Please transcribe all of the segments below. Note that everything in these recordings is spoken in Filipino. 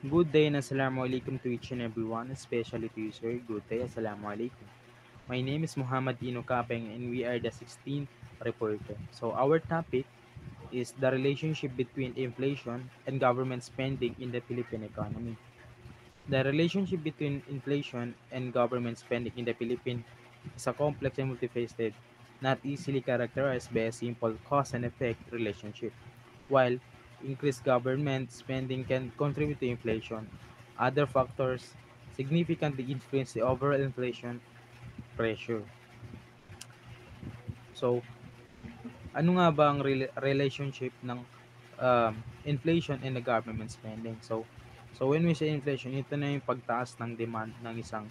Good day and assalamu alaikum to each and everyone, especially to you, sir. Good day, assalamu alaikum. My name is Muhammad Dino Kapeng and we are the 16th reporter. So, our topic is the relationship between inflation and government spending in the Philippine economy. The relationship between inflation and government spending in the Philippines is a complex and multifaceted, not easily characterized by a simple cause and effect relationship. While increased government spending can contribute to inflation, other factors significantly influence the overall inflation pressure. So, ano nga ba ang relationship ng inflation and the government spending? So when we say inflation, ito na yung pagtaas ng demand ng isang,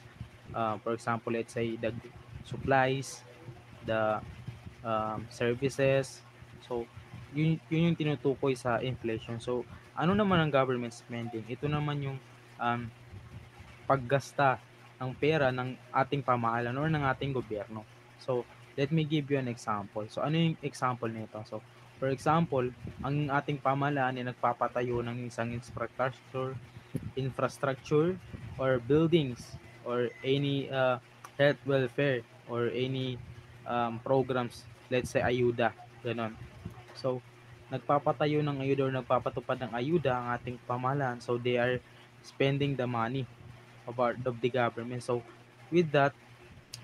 for example, let's say the supplies, the services. So, yun yung tinutukoy sa inflation. So, ano naman ang government spending? Ito naman yung um, paggasta ng pera ng ating pamahalaan or ng ating gobyerno. So, let me give you an example. So, ano yung example nito? So, for example, ang ating pamahalaan ay nagpapatayo ng isang infrastructure or buildings or any health welfare or any programs, let's say ayuda, ganon. So, nagpapatayo ng ayuda or nagpapatupad ng ayuda ang ating pamahalaan. So, they are spending the money of, of the government. So, with that,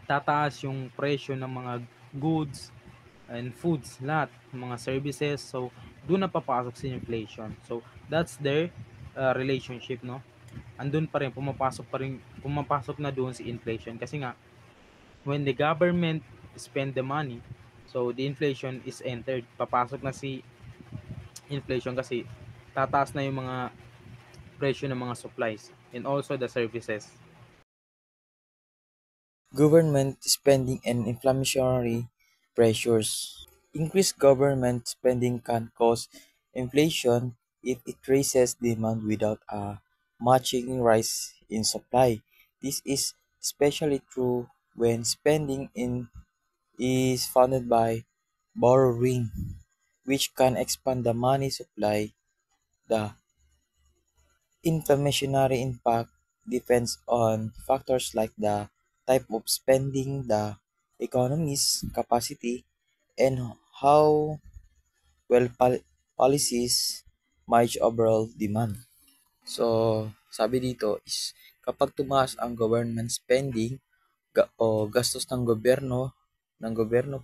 tataas yung presyo ng mga goods and foods, lahat, mga services. So, doon na papasok si inflation. So, that's their relationship, no? Andun pa rin, pumapasok na doon si inflation. Kasi nga, when the government spend the money, so the inflation is entered. Papasok na si inflation kasi tataas na yung mga presyo ng mga supplies and also the services. Government spending and inflationary pressures. Increased government spending can cause inflation if it raises demand without a matching rise in supply. This is especially true when spending is funded by borrowing, which can expand the money supply. The inflationary impact depends on factors like the type of spending, the economy's capacity, and how well policies manage overall demand. So, sabi dito is kapag tumaas ang government spending o gastos ng gobyerno,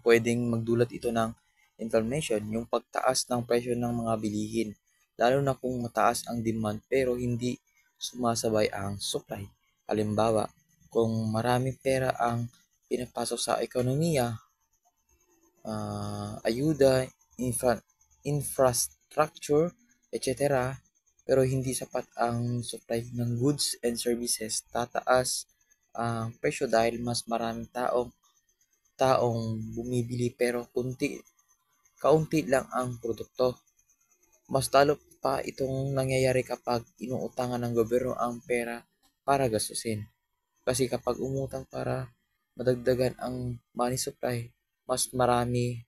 pwedeng magdulot ito ng inflation, yung pagtaas ng presyo ng mga bilihin, lalo na kung mataas ang demand pero hindi sumasabay ang supply. Halimbawa, kung maraming pera ang pinapasok sa ekonomiya, ayuda, infrastructure, etc., pero hindi sapat ang supply ng goods and services, tataas ang presyo dahil mas maraming taong bumibili pero kaunti lang ang produkto. Mas talo pa itong nangyayari kapag inuutangan ng gobyerno ang pera para gastusin. Kasi kapag umutang para madagdagan ang money supply, mas marami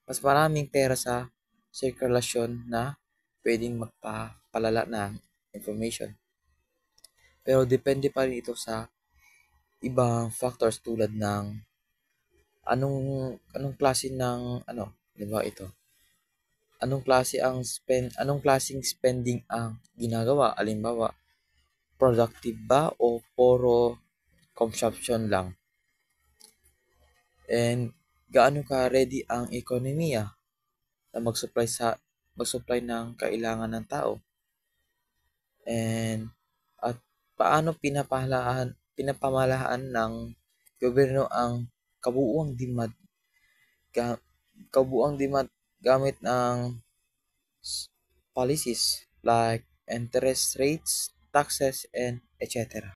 mas maraming pera sa sirkulasyon na pwedeng magpapalala ng information. Pero depende pa rin ito sa ibang factors tulad ng anong anong klase ng di ba ito? Anong klaseng spending ang ginagawa? Halimbawa, productive ba o puro consumption lang? And gaano ka ready ang ekonomiya na mag-supply ng kailangan ng tao? And at paano pinapamahalaan ng gobyerno ang kabuuang demand ga, kabuuang demand gamit ng policies like interest rates, taxes, and etc.